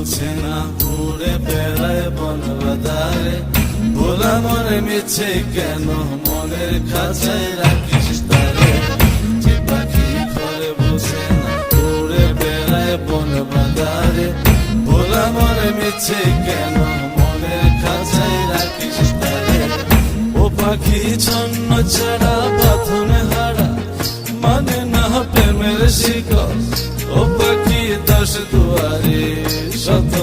বলছে না, উড়ে বেড়ায় বন বাদারে। ভোলা মনে মিছে কেন মনের খাঁচায় রাখিস তারে। যে পাখি ঘরে বসে না, উড়ে বেড়ায় বন বাদারে। ভোলা মনে মিছে কেন মনের খাঁচায় রাখিস তারে। ও পাখি ছন্ন ছাড়া বাঁধনে হারা, মানে না প্রেমের শিকল। ও পাখি 10 দুয়ারে শত